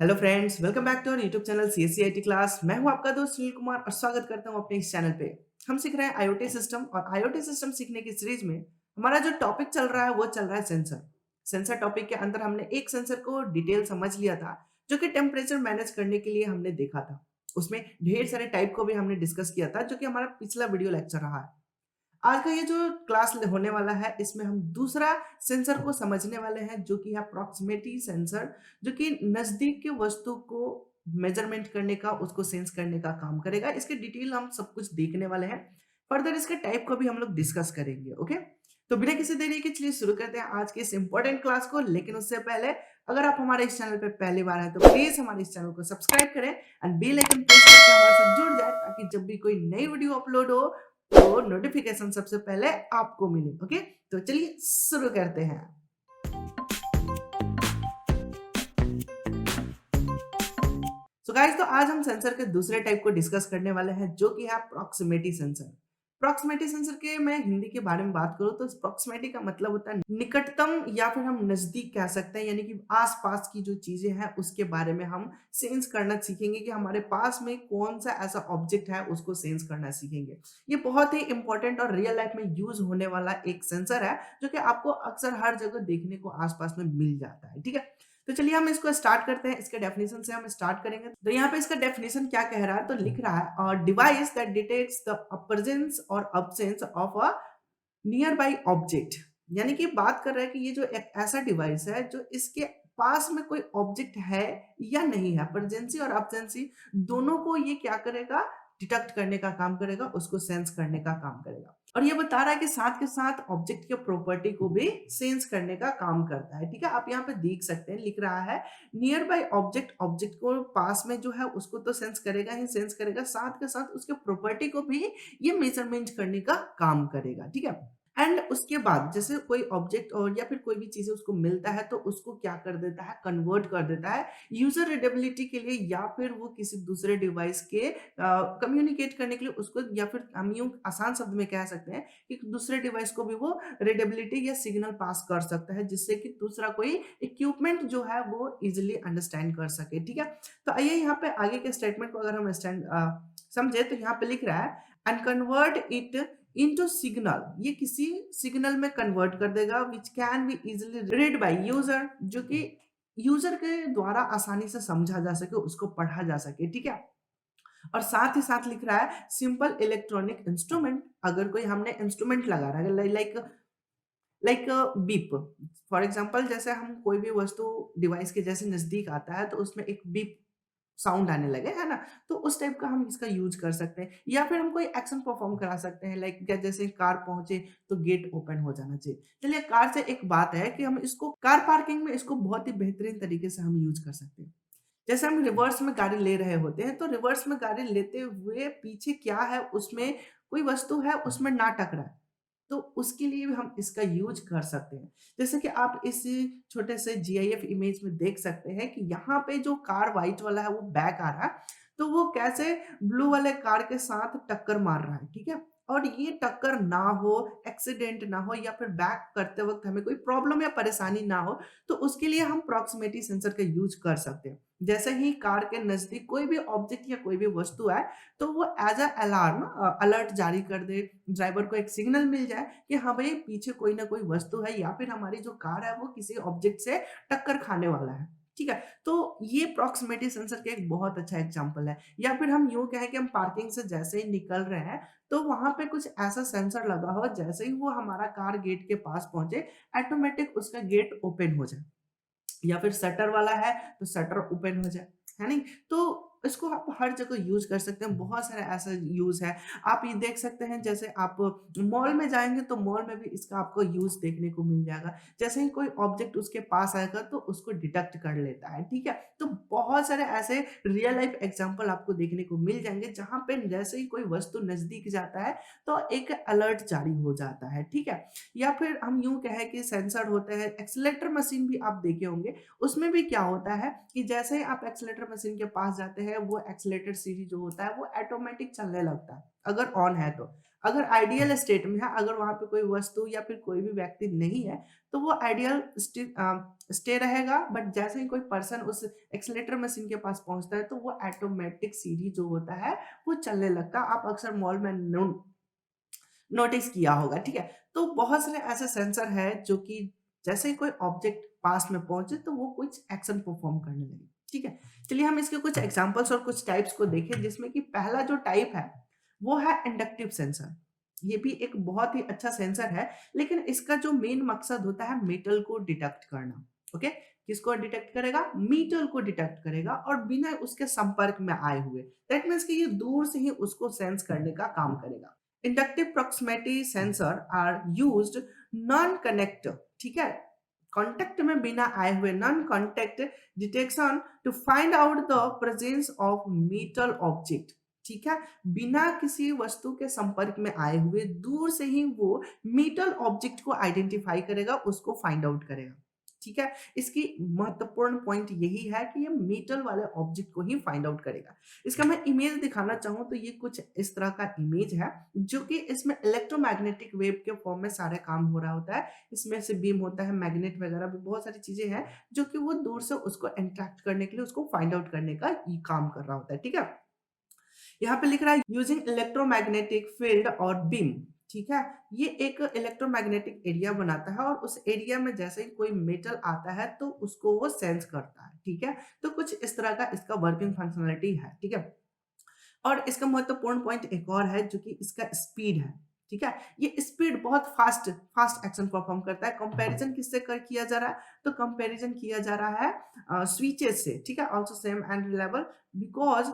Hello friends, welcome back to our YouTube channel CSC class. मैं हूं आपका दोस्त सुनील कुमार और स्वागत करता हूं अपने इस चैनल पे। हम सीख रहे हैं आईओटी सिस्टम और आईओटी सिस्टम सीखने की सीरीज में हमारा जो टॉपिक चल रहा है वो चल रहा है सेंसर। सेंसर टॉपिक के अंदर हमने एक सेंसर को डिटेल समझ लिया था जो कि टेम्परेचर मैनेज करने के लिए हमने देखा था। उसमें ढेर सारे टाइप को भी हमने डिस्कस किया था जो कि हमारा पिछला वीडियो लेक्चर रहा है। आज का ये जो क्लास होने वाला है इसमें हम दूसरा सेंसर को समझने वाले हैं जो कि है प्रॉक्सिमिटी सेंसर, जो कि नजदीक के वस्तु को मेजरमेंट करने का, उसको सेंस करने का काम करेगा। इसके डिटेल हम सब कुछ देखने वाले हैं। फर्दर इसके टाइप को भी हम लोग डिस्कस करेंगे। ओके, तो बिना किसी देरी के चलिए शुरू करते हैं आज के इस इंपॉर्टेंट क्लास को। लेकिन उससे पहले अगर आप हमारे इस चैनल पे पहली बार हैं तो प्लीज हमारे इस चैनल को सब्सक्राइब करें एंड बेल आइकन प्रेस करके हमारे साथ जुड़ जाए ताकि जब भी कोई नई वीडियो अपलोड हो तो नोटिफिकेशन सबसे पहले आपको मिले। ओके, तो चलिए शुरू करते हैं। सो गाइस, तो आज हम सेंसर के दूसरे टाइप को डिस्कस करने वाले हैं जो कि है प्रॉक्सिमिटी सेंसर। प्रॉक्सिमिटी सेंसर के मैं हिंदी के बारे में बात करूं तो प्रॉक्सिमिटी का मतलब होता है निकटतम, या फिर हम नजदीक कह सकते हैं, यानी कि आसपास की जो चीजें हैं उसके बारे में हम सेंस करना सीखेंगे कि हमारे पास में कौन सा ऐसा ऑब्जेक्ट है उसको सेंस करना सीखेंगे। ये बहुत ही इंपॉर्टेंट और रियल लाइफ में यूज होने वाला एक सेंसर है जो कि आपको अक्सर हर जगह देखने को आसपास में मिल जाता है। ठीक है, तो चलिए हम इसको स्टार्ट करते हैं। इसके डेफिनेशन से हम स्टार्ट करेंगे। तो यहाँ पे इसका डेफिनेशन क्या कह रहा है, तो लिख रहा है device that detects the presence or absence of a nearby object. यानी कि बात कर रहा है कि ये जो एक ऐसा डिवाइस है जो इसके पास में कोई ऑब्जेक्ट है या नहीं है, प्रेजेंसी और एब्सेंसी दोनों को ये क्या करेगा, डिटेक्ट करने का काम करेगा, उसको सेंस करने का काम करेगा। और ये बता रहा है कि साथ के साथ ऑब्जेक्ट के प्रॉपर्टी को भी सेंस करने का काम करता है। ठीक है, आप यहाँ पे देख सकते हैं लिख रहा है नियर बाय ऑब्जेक्ट, ऑब्जेक्ट को पास में जो है उसको तो सेंस करेगा ही सेंस करेगा, साथ के साथ उसके प्रॉपर्टी को भी ये मेजरमेंट करने का काम करेगा। ठीक है, एंड उसके बाद जैसे कोई ऑब्जेक्ट और या फिर कोई भी चीज़ उसको मिलता है तो उसको क्या कर देता है, कन्वर्ट कर देता है यूजर रीडेबिलिटी के लिए, या फिर वो किसी दूसरे डिवाइस के कम्युनिकेट करने के लिए उसको, या फिर हम यूं आसान शब्द में कह सकते हैं कि दूसरे डिवाइस को भी वो रीडेबिलिटी या सिग्नल पास कर सकता है जिससे कि दूसरा कोई इक्विपमेंट जो है वो इजिली अंडरस्टैंड कर सके। ठीक है, तो आइए यहाँ पे आगे के स्टेटमेंट को अगर हम समझे तो यहाँ पे लिख रहा है and convert it into signal. ये किसी सिग्नल में कन्वर्ट कर देगा which can be easily read by user, जो कि यूजर के द्वारा आसानी से समझा जा सके, उसको पढ़ा जा सके। ठीक है, और साथ ही साथ लिख रहा है सिंपल इलेक्ट्रॉनिक इंस्ट्रूमेंट। अगर कोई हमने इंस्ट्रूमेंट लगा रहा है like like beep, for example जैसे हम कोई भी वस्तु डिवाइस के जैसे नजदीक आता है तो उसमें एक बीप साउंड आने लगे, है ना? तो उस टाइप का हम इसका यूज कर सकते हैं, या फिर हम कोई एक्शन परफॉर्म करा सकते हैं लाइक क्या, जैसे कार पहुंचे तो गेट ओपन हो जाना चाहिए। चलिए, कार से एक बात है कि हम इसको कार पार्किंग में इसको बहुत ही बेहतरीन तरीके से हम यूज कर सकते हैं। जैसे हम रिवर्स में गाड़ी ले रहे होते हैं तो रिवर्स में गाड़ी लेते हुए पीछे क्या है, उसमें कोई वस्तु है उसमें ना टकराए, तो उसके लिए भी हम इसका यूज कर सकते हैं। जैसे कि आप इस छोटे से जीआईएफ इमेज में देख सकते हैं कि यहाँ पे जो कार व्हाइट वाला है वो बैक आ रहा है, तो वो कैसे ब्लू वाले कार के साथ टक्कर मार रहा है। ठीक है, और ये टक्कर ना हो, एक्सीडेंट ना हो, या फिर बैक करते वक्त हमें कोई प्रॉब्लम या परेशानी ना हो, तो उसके लिए हम प्रॉक्सिमिटी सेंसर का यूज कर सकते हैं। जैसे ही कार के नजदीक कोई भी ऑब्जेक्ट या कोई भी वस्तु है तो वो एज अ अलार्म अलर्ट जारी कर दे, ड्राइवर को एक सिग्नल मिल जाए कि हाँ भाई पीछे कोई ना कोई वस्तु है, या फिर हमारी जो कार है वो किसी ऑब्जेक्ट से टक्कर खाने वाला है। ठीक है, तो ये प्रॉक्सिमिटी सेंसर का एक बहुत अच्छा एग्जांपल है। या फिर हम यूं कहें कि हम पार्किंग से जैसे ही निकल रहे हैं तो वहां पे कुछ ऐसा सेंसर लगा हो, जैसे ही वो हमारा कार गेट के पास पहुंचे ऑटोमेटिक उसका गेट ओपन हो जाए, या फिर शटर वाला है तो शटर ओपन हो जाए, है नहीं? तो इसको आप हर जगह यूज कर सकते हैं, बहुत सारा ऐसा यूज है। आप ये देख सकते हैं जैसे आप मॉल में जाएंगे तो मॉल में भी इसका आपको यूज देखने को मिल जाएगा। जैसे ही कोई ऑब्जेक्ट उसके पास आएगा तो उसको डिटेक्ट कर लेता है। ठीक है, तो बहुत सारे ऐसे रियल लाइफ एग्जांपल आपको देखने को मिल जाएंगे जहां पे जैसे ही कोई वस्तु नजदीक जाता है तो एक अलर्ट जारी हो जाता है। ठीक है, या फिर हम यूं कहें कि सेंसर होते हैं, एक्सीलेटर मशीन भी आप देखे होंगे। उसमें भी क्या होता है कि जैसे ही आप एक्सीलेटर मशीन के पास जाते हैं वो एक्सीलेटर सीढ़ी जो होता है वो ऑटोमेटिक चलने लगता है अगर ऑन है तो। अगर आइडियल स्टेट में है, अगर वहाँ पे कोई वस्तु या फिर कोई भी व्यक्ति नहीं है, तो वो आइडियल स्टे रहेगा, बट जैसे ही कोई पर्सन उस एक्सेलेरेटर मशीन के पास पहुँचता है, तो वो ऑटोमेटिक सीढ़ी जो होता है, वो चलने लगता है। आप अक्सर मॉल में नोटिस किया होगा, ठीक है? तो बहुत सारे ऐसे सेंसर हैं जो कि जैसे ही कोई ऑब्जेक्ट पास में पहुँचे तो वो कुछ एक्शन परफॉर्म करने लगे, ठीक है? चलिए हम इसके कुछ एग्ज़ाम्पल्स और कुछ टाइप्स को देखें, जिसमें कि पहला जो टाइप है, वो है इंडक्टिव सेंसर। ये भी एक बहुत ही अच्छा सेंसर है, लेकिन इसका जो मेन मकसद होता है मेटल को डिटेक्ट करना, ओके? किसको डिटेक्ट करेगा? मेटल को डिटेक्ट करेगा और बिना उसके संपर्क में आए हुए। दैट मीन्स कि ये दूर से ही उसको सेंस करने का काम करेगा। Inductive proximity sensor are used non connect, ठीक है, कांटेक्ट में बिना आए हुए, non contact detection to find out the presence of metal object, ठीक है, बिना किसी वस्तु के संपर्क में आए हुए दूर से ही वो मेटल ऑब्जेक्ट को आइडेंटिफाई करेगा, उसको फाइंड आउट करेगा, ठीक है। इसकी महत्वपूर्ण पॉइंट यही है कि ये मेटल वाले ऑब्जेक्ट को ही फाइंड आउट करेगा। इसका मैं इमेज दिखाना चाहूँ तो ये कुछ इस तरह का इमेज है, जो कि इसमें इलेक्ट्रोमैग्नेटिक वेव के फॉर्म में सारा काम हो रहा होता है। इसमें से बीम होता है, मैग्नेट वगैरह भी बहुत सारी चीज़ें हैं, जो कि वो दूर से उसको इंटरैक्ट करने के लिए, उसको फाइंड आउट करने का ये काम कर रहा होता है, ठीक है। यहाँ पे लिख रहा है यूजिंग इलेक्ट्रोमैग्नेटिक फील्ड और बीम, ठीक है। ये एक इलेक्ट्रोमैग्नेटिक एरिया बनाता है और उस एरिया में जैसे ही कोई मेटल आता है तो उसको वो सेंस करता है, ठीक है। तो कुछ इस तरह का इसका वर्किंग फंक्शनलिटी है, ठीक है। और इसका महत्वपूर्ण पॉइंट एक और है, जो कि इसका स्पीड है, ठीक है। ये स्पीड बहुत फास्ट फास्ट एक्शन परफॉर्म करता है। कंपैरिजन किससे कर किया जा रहा है? तो कंपैरिजन किया जा रहा है स्विचेस से, ठीक है। Also same and reliable because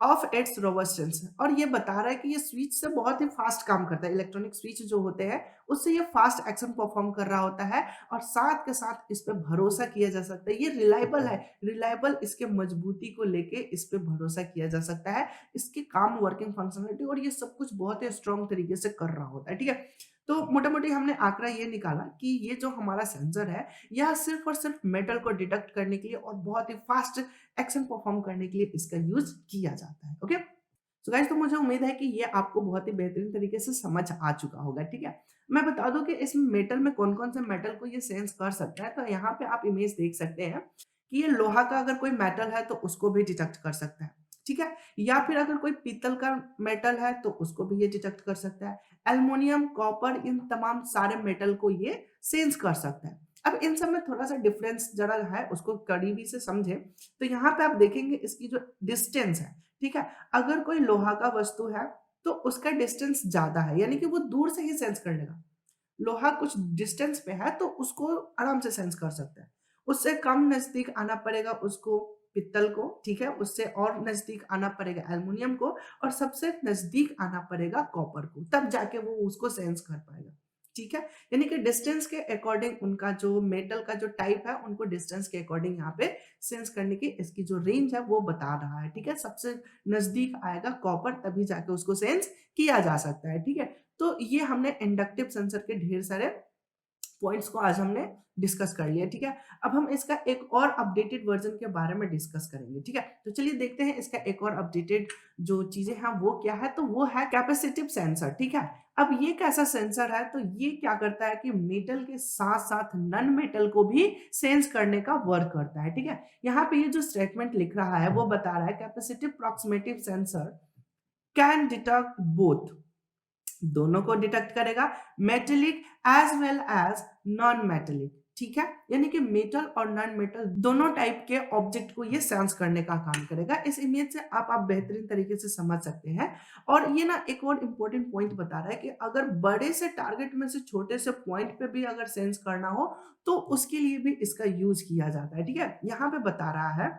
of its robustness, और ये बता रहा है कि ये स्विच से बहुत ही फास्ट काम करता है। इलेक्ट्रॉनिक स्विच जो होते हैं उससे ये फास्ट एक्शन परफॉर्म कर रहा होता है, और साथ के साथ इस पे भरोसा किया जा सकता है। ये रिलायबल है, रिलायबल इसके मजबूती को लेके इस पे भरोसा किया जा सकता है। इसके काम, वर्किंग फंक्शनलिटी और ये सब कुछ बहुत ही स्ट्रॉन्ग तरीके से कर रहा होता है, ठीक है। तो मोटा-मोटी हमने आंकड़ा ये निकाला कि ये जो हमारा सेंसर है, यह सिर्फ और सिर्फ मेटल को डिटेक्ट करने के लिए और बहुत ही फास्ट एक्शन परफॉर्म करने के लिए इसका यूज किया जाता है, ओके। सो गाइस, तो मुझे उम्मीद है कि ये आपको बहुत ही बेहतरीन तरीके से समझ आ चुका होगा, ठीक है। मैं बता दूं कि इस मेटल में कौन-कौन से मेटल को ये सेंस कर सकता है। तो यहाँ पे आप इमेज देख सकते हैं कि ये लोहा का अगर कोई मेटल है तो उसको भी डिटेक्ट कर सकता है, ठीक है। या फिर अगर कोई पीतल का मेटल है तो उसको भी ये डिटेक्ट कर सकता है। एल्युमिनियम, कॉपर, इन तमाम सारे मेटल को ये सेंस कर सकता है। अब इन सब में थोड़ा सा डिफरेंस जरा है, उसको करीबी से समझे तो यहाँ पे आप देखेंगे इसकी जो डिस्टेंस है, ठीक है। अगर कोई लोहा का वस्तु है तो उसका डिस्टेंस ज्यादा है, यानी कि वो दूर से ही सेंस कर लेगा। लोहा कुछ डिस्टेंस पे है तो उसको आराम से सेंस कर सकता है। उससे कम नजदीक आना पड़ेगा उसको पित्तल को, ठीक है। उससे और नजदीक आना पड़ेगा एल्युमिनियम को, और सबसे नजदीक आना पड़ेगा कॉपर को, तब जाके वो उसको सेंस कर पाएगा, ठीक है। यानी कि डिस्टेंस के अकॉर्डिंग उनका जो मेटल का जो टाइप है, उनको डिस्टेंस के अकॉर्डिंग यहाँ पे सेंस करने की इसकी जो रेंज है वो बता रहा है, ठीक है। सबसे नजदीक आएगा कॉपर, तभी जाके उसको सेंस किया जा सकता है, ठीक है। तो ये हमने इंडक्टिव सेंसर के ढेर सारे पॉइंट्स को आज हमने डिस्कस कर लिया, ठीक है। अब हम इसका एक और अपडेटेड वर्जन के बारे में डिस्कस करेंगे, ठीक है। तो चलिए देखते हैं इसका एक और अपडेटेड जो चीजें हैं वो क्या है। तो वो है कैपेसिटिव सेंसर, ठीक है। अब ये कैसा सेंसर है? तो ये क्या करता है कि मेटल के साथ साथ नॉन मेटल को भी सेंस करने का वर्क करता है, ठीक है। यहाँ पे ये जो स्टेटमेंट लिख रहा है वो बता रहा है capacitive proximity sensor can detect both, दोनों को डिटेक्ट करेगा, metallic as well as non metallic, ठीक है। यानी कि मेटल और नॉन मेटल दोनों टाइप के ऑब्जेक्ट को ये सेंस करने का काम करेगा। इस इमेज से आप बेहतरीन तरीके से समझ सकते हैं। और ये ना एक और इम्पोर्टेंट पॉइंट बता रहा है कि अगर बड़े से टारगेट में से छोटे से पॉइंट पे भी अगर सेंस करना हो तो उसके लिए भी इसका यूज किया जाता है, ठीक है। यहाँ पे बता रहा है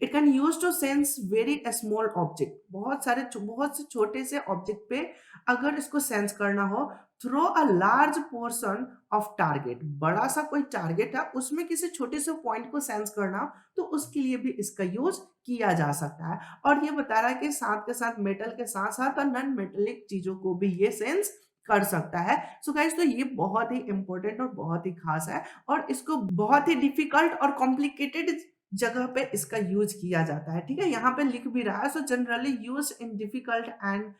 it can use to sense very small object, बहुत से छोटे से ऑब्जेक्ट पे अगर इसको सेंस करना हो throw a large portion of target, बड़ा सा कोई टारगेट है उसमें किसी छोटे से पॉइंट को सेंस करना हो तो उसके लिए भी इसका यूज किया जा सकता है। और ये बता रहा है कि साथ के साथ मेटल के साथ साथ और नॉन मेटेलिक चीजों को भी ये सेंस कर सकता है। सो गाइस, तो ये बहुत ही इंपॉर्टेंट और बहुत ही खास है, और इसको बहुत ही डिफिकल्ट और कॉम्प्लिकेटेड जगह पे इसका यूज किया जाता है, ठीक है। यहाँ पे लिख भी रहा है, so generally use in difficult and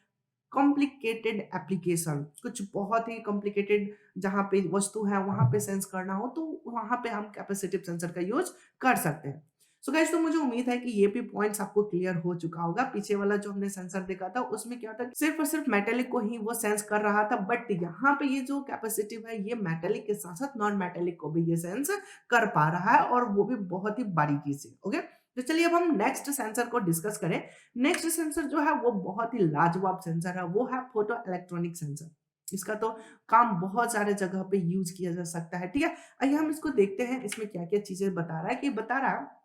complicated application, कुछ बहुत ही कॉम्प्लिकेटेड जहाँ पे वस्तु है वहाँ पे सेंस करना हो तो वहाँ पे हम कैपेसिटिव सेंसर का यूज़ कर सकते हैं। सो गाइस तो मुझे उम्मीद है कि ये भी पॉइंट्स आपको क्लियर हो चुका होगा। पीछे वाला जो हमने सेंसर देखा था उसमें क्या था, सिर्फ और सिर्फ मेटेलिक को ही वो सेंस कर रहा था, बट यहाँ पे ये जो कैपेसिटिव है ये मेटेलिक के साथ-साथ नॉन मेटेलिक को भी ये सेंस कर पा रहा है और वो भी बहुत ही बारीकी से। ओके? तो चलिए अब हम नेक्स्ट सेंसर को डिस्कस करें। नेक्स्ट सेंसर जो है वो बहुत ही लाजवाब सेंसर है, वो है फोटो इलेक्ट्रॉनिक सेंसर। इसका तो काम बहुत सारे जगह पे यूज़ किया जा सकता है, ठीक है? आइए हम इसको देखते हैं इसमें क्या-क्या चीज़ें बता रहा है कि बता रहा है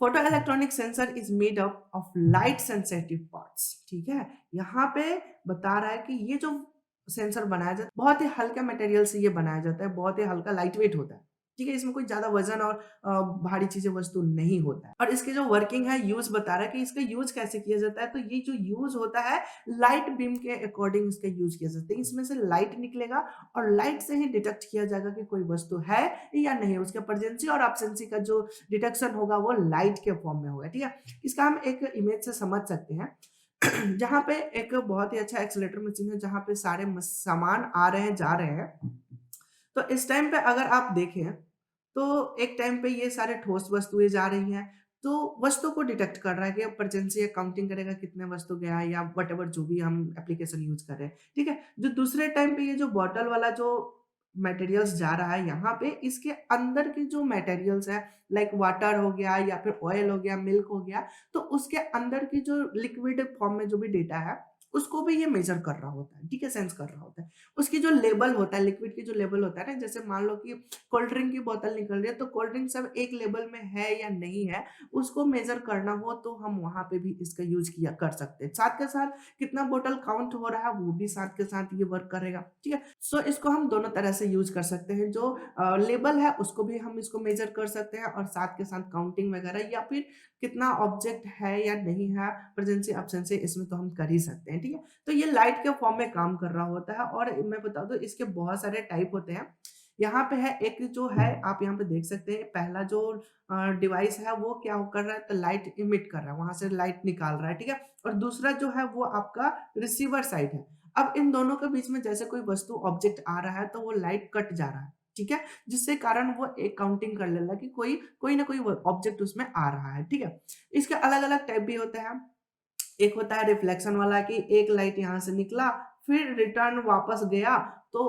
photoelectronic sensor is made up of light sensitive parts. ठीक है, यहाँ पे बता रहा है कि ये जो सेंसर बनाया जाता है बहुत ही हल्का मटेरियल से ये बनाया जाता है, बहुत ही हल्का लाइट वेट होता है। ठीक है, इसमें कोई ज्यादा वजन और भारी चीजें वस्तु नहीं होता है। और इसकी जो वर्किंग है, यूज बता रहा है कि इसका यूज कैसे किया जाता है। तो ये जो यूज होता है लाइट बीम के अकॉर्डिंग इसका यूज किया जाता है। इसमें से लाइट निकलेगा और लाइट से ही डिटेक्ट किया जाएगा कि कोई वस्तु है या नहीं है। उसके प्रेजेंसी और एब्सेंसी का जो डिटेक्शन होगा वो लाइट के फॉर्म में होगा। ठीक है, इसका हम एक इमेज से समझ सकते हैं। जहाँ पे एक बहुत ही अच्छा एक्सीलेटर मशीन है जहाँ पे सारे सामान आ रहे हैं जा रहे हैं। तो इस टाइम पे अगर आप देखें तो एक टाइम पे ये सारे ठोस वस्तुएं जा रही हैं, तो वस्तु को डिटेक्ट कर रहा है कि प्रेजेंसी काउंटिंग करेगा कितने वस्तु गया है या वट जो भी हम एप्लीकेशन यूज कर रहे हैं। ठीक है, जो दूसरे टाइम पे ये जो बॉटल वाला जो मटेरियल्स जा रहा है यहाँ पे, इसके अंदर के जो मटेरियल्स है लाइक वाटर हो गया या फिर ऑयल हो गया, मिल्क हो गया, तो उसके अंदर की जो लिक्विड फॉर्म में जो भी डेटा है उसको भी ये मेजर कर रहा होता है। ठीक है, सेंस कर रहा होता है। उसकी जो लेबल होता है, लिक्विड की जो लेबल होता है ना, जैसे मान लो कि कोल्ड ड्रिंक की बोतल निकल रही है तो कोल्ड ड्रिंक सब एक लेवल में है या नहीं है, उसको मेजर करना हो तो हम वहां पे भी इसका यूज किया कर सकते हैं। साथ के साथ कितना बोतल काउंट हो रहा है वो भी साथ के साथ ये वर्क करेगा। ठीक है, सो इसको हम दोनों तरह से यूज कर सकते हैं। जो लेबल है उसको भी हम इसको मेजर कर सकते हैं और साथ के साथ काउंटिंग वगैरह या फिर कितना ऑब्जेक्ट है या नहीं है, प्रेजेंसी एब्सेंसी, इसमें तो हम कर ही सकते हैं। ठीक है, तो ये लाइट के फॉर्म में काम कर रहा होता है और मैं बता दूं इसके बहुत सारे टाइप होते हैं। यहाँ पे है एक जो है, आप यहाँ पे देख सकते हैं, पहला जो डिवाइस है वो क्या कर रहा है, तो लाइट इमिट कर रहा है, वहां से लाइट निकाल रहा है। ठीक है, और दूसरा जो है वो आपका रिसीवर साइड है। अब इन दोनों के बीच में जैसे कोई वस्तु ऑब्जेक्ट आ रहा है तो वो लाइट कट जा रहा है। ठीक है, जिससे कारण वो एक काउंटिंग कर लेगा कि कोई कोई ना कोई ऑब्जेक्ट उसमें आ रहा है। ठीक है, इसके अलग अलग टाइप भी होते हैं। एक होता है रिफ्लेक्शन वाला कि एक लाइट यहाँ से निकला फिर रिटर्न वापस गया, तो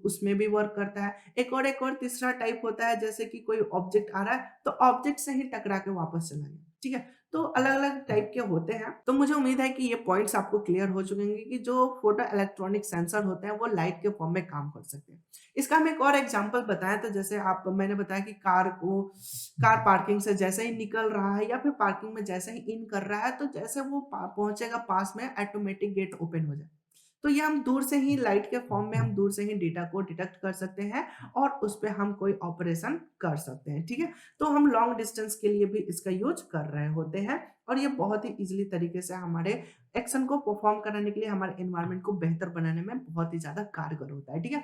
उसमें भी वर्क करता है। एक और तीसरा टाइप होता है जैसे कि कोई ऑब्जेक्ट आ रहा है तो ऑब्जेक्ट से ही टकरा के वापस चला गया। ठीक है, तो अलग अलग टाइप के होते हैं। तो मुझे उम्मीद है कि ये पॉइंट्स आपको क्लियर हो चुके हैं कि जो फोटो इलेक्ट्रॉनिक सेंसर होते हैं वो लाइट के फॉर्म में काम कर सकते हैं। इसका हम एक और एग्जांपल बताएं तो जैसे आप मैंने बताया कि कार पार्किंग से जैसे ही निकल रहा है या फिर पार्किंग में जैसे ही इन कर रहा है तो जैसे वो पहुंचेगा पास में ऑटोमेटिक गेट ओपन हो जाए। तो ये हम दूर से ही लाइट के फॉर्म में हम दूर से ही डेटा को डिटेक्ट कर सकते हैं और उस पे हम कोई ऑपरेशन कर सकते हैं। ठीक है, तो हम लॉन्ग डिस्टेंस के लिए भी इसका यूज कर रहे होते हैं और ये बहुत ही इजीली तरीके से हमारे एक्शन को परफॉर्म कराने के लिए, हमारे एनवायरनमेंट को बेहतर बनाने में बहुत ही ज्यादा कारगर होता है। ठीक है,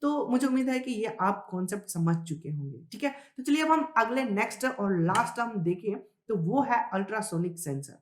तो मुझे उम्मीद है कि ये आप कॉन्सेप्ट समझ चुके होंगे। ठीक है, तो चलिए अब हम अगले नेक्स्ट और लास्ट हम देखें तो वो है अल्ट्रासोनिक सेंसर।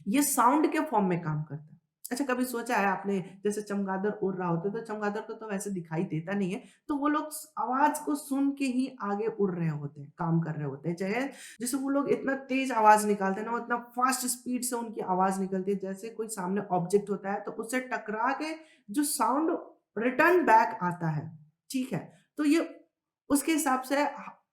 ये साउंड के फॉर्म में काम करता है। अच्छा, कभी सोचा है आपने, जैसे चमगादड़ उड़ रहा होता है तो चमगादड़ को तो वैसे दिखाई देता नहीं है, तो वो लोग आवाज को सुन के ही आगे उड़ रहे होते हैं, काम कर रहे होते हैं। चाहे जैसे वो लोग इतना तेज आवाज निकालते हैं ना, इतना फास्ट स्पीड से उनकी आवाज निकलती है, जैसे कोई सामने ऑब्जेक्ट होता है तो उससे टकरा के जो साउंड रिटर्न बैक आता है। ठीक है, तो ये उसके हिसाब से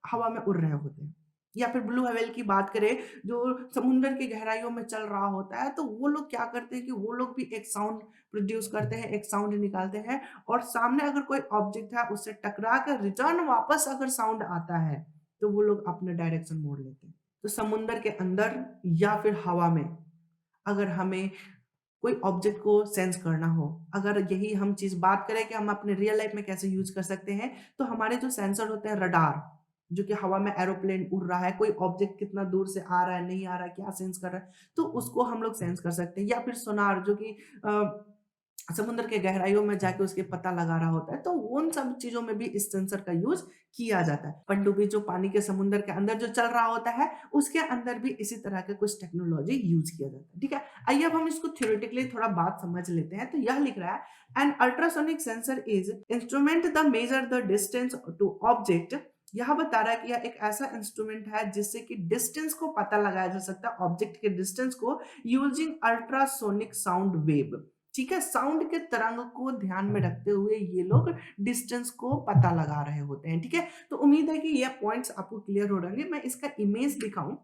हवा में उड़ रहे होते हैं। या फिर ब्लू व्हेल की बात करें जो समुंदर की गहराइयों में चल रहा होता है, तो वो लोग क्या करते हैं कि वो लोग भी एक साउंड प्रोड्यूस करते हैं, एक साउंड निकालते हैं और सामने अगर कोई ऑब्जेक्ट है उससे टकरा कर रिटर्न वापस अगर साउंड आता है तो वो लोग अपना डायरेक्शन मोड़ लेते हैं। तो समुंदर के अंदर या फिर हवा में अगर हमें कोई ऑब्जेक्ट को सेंस करना हो, अगर यही हम चीज बात करें कि हम अपने रियल लाइफ में कैसे यूज कर सकते हैं, तो हमारे जो सेंसर होते हैं, रडार, जो कि हवा में एरोप्लेन उड़ रहा है, कोई ऑब्जेक्ट कितना दूर से आ रहा है नहीं आ रहा है, क्या सेंस कर रहा है, तो उसको हम लोग सेंस कर सकते हैं। या फिर सोनार, जो कि समुद्र के गहराइयों में जाके उसके पता लगा रहा होता है, तो उन सब चीज़ों में भी इस सेंसर का यूज़ किया जाता है। पनडुब्बी जो पानी के समुद्र के अंदर जो चल रहा होता है, उसके अंदर भी इसी तरह के कुछ टेक्नोलॉजी यूज़ किया जाता है, ठीक है? आइए अब हम इसको थ्योरेटिकली थोड़ा बात समझ लेते हैं। तो यह लिख रहा है, an ultrasonic sensor is instrument the measure the distance to object. यह बता रहा है कि यह एक ऐसा इंस्ट्रूमेंट है जिससे कि डिस्टेंस को पता लगाया जा सकता है, ऑब्जेक्ट के डिस्टेंस को, यूजिंग अल्ट्रासोनिक साउंड वेव। ठीक है, साउंड के तरंग को ध्यान में रखते हुए ये लोग डिस्टेंस को पता लगा रहे होते हैं। ठीक है, तो उम्मीद है कि ये पॉइंट्स आपको क्लियर हो रहेंगे। मैं इसका इमेज दिखाऊं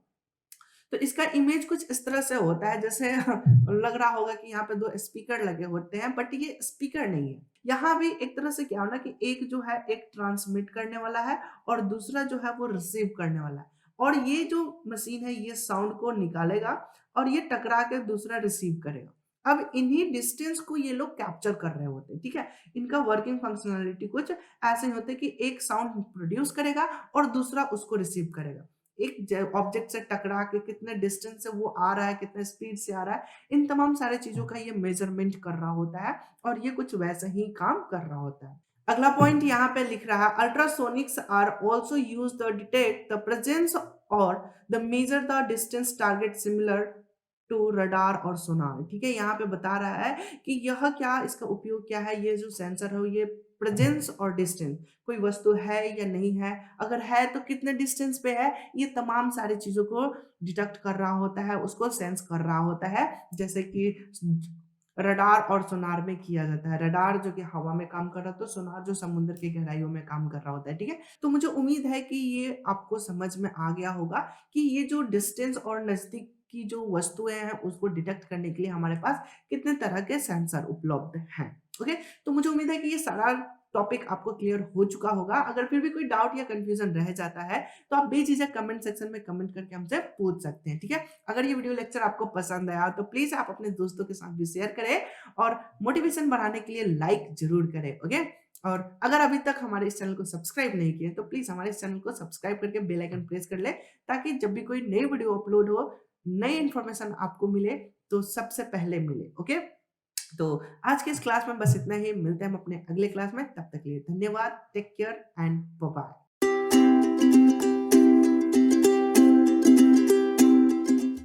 तो इसका इमेज कुछ इस तरह से होता है, जैसे लग रहा होगा कि यहाँ पे दो स्पीकर लगे होते हैं, बट ये स्पीकर नहीं है। यहाँ भी एक तरह से क्या होना कि एक जो है एक ट्रांसमिट करने वाला है और दूसरा जो है वो रिसीव करने वाला है, और ये जो मशीन है ये साउंड को निकालेगा और ये टकरा के दूसरा रिसीव करेगा। अब इन्हीं डिस्टेंस को ये लोग कैप्चर कर रहे होते हैं। ठीक है, इनका वर्किंग फंक्शनैलिटी कुछ ऐसे होते हैं कि एक साउंड प्रोड्यूस करेगा और दूसरा उसको रिसीव करेगा। एक ऑब्जेक्ट से टकरा के कितने डिस्टेंस से वो आ रहा है, कितने स्पीड से आ रहा है, इन तमाम सारे चीजों का ये मेजरमेंट कर रहा होता है, और ये कुछ वैसा ही काम कर रहा होता है। अगला पॉइंट यहाँ पे लिख रहा है, ultrasonics are also used the detect the presence or the measure the distance target similar to radar or sonar. ठीक है, यहाँ पे बता रहा है कि यह क्या, इसका उपयोग क्या है, ये जो सेंसर है ये प्रेजेंस और डिस्टेंस, कोई वस्तु है या नहीं है, अगर है तो कितने डिस्टेंस पे है, ये तमाम सारी चीजों को डिटेक्ट कर रहा होता है, उसको सेंस कर रहा होता है। जैसे कि रडार और सोनार में किया जाता है, रडार जो कि हवा में काम कर रहा होता है, सोनार जो समुद्र की गहराइयों में काम कर रहा होता है। ठीक है, तो मुझे उम्मीद है कि ये आपको समझ में आ गया होगा कि ये जो डिस्टेंस और नजदीक की जो वस्तुएं हैं उसको डिटेक्ट करने के लिए हमारे पास कितने तरह के सेंसर उपलब्ध हैं। ओके, तो मुझे उम्मीद है कि ये सारा टॉपिक आपको क्लियर हो चुका होगा। अगर फिर भी कोई डाउट या कंफ्यूजन रह जाता है तो आप बेझिझक कमेंट सेक्शन में कमेंट करके हमसे पूछ सकते हैं। ठीक है, अगर ये वीडियो लेक्चर आपको पसंद आया तो प्लीज आप अपने दोस्तों के साथ भी शेयर करें और मोटिवेशन बढ़ाने के लिए लाइक जरूर करें। ओके, और अगर अभी तक हमारे इस चैनल को सब्सक्राइब नहीं किए तो प्लीज हमारे इस चैनल को सब्सक्राइब करके बेल आइकन प्रेस कर ले, ताकि जब भी कोई नई वीडियो अपलोड हो, नई इन्फॉर्मेशन आपको मिले तो सबसे पहले मिले। ओके, तो आज के इस क्लास में बस इतना ही। मिलते हैं हम अपने अगले क्लास में, तब तक के लिए धन्यवाद। Take care and bye bye.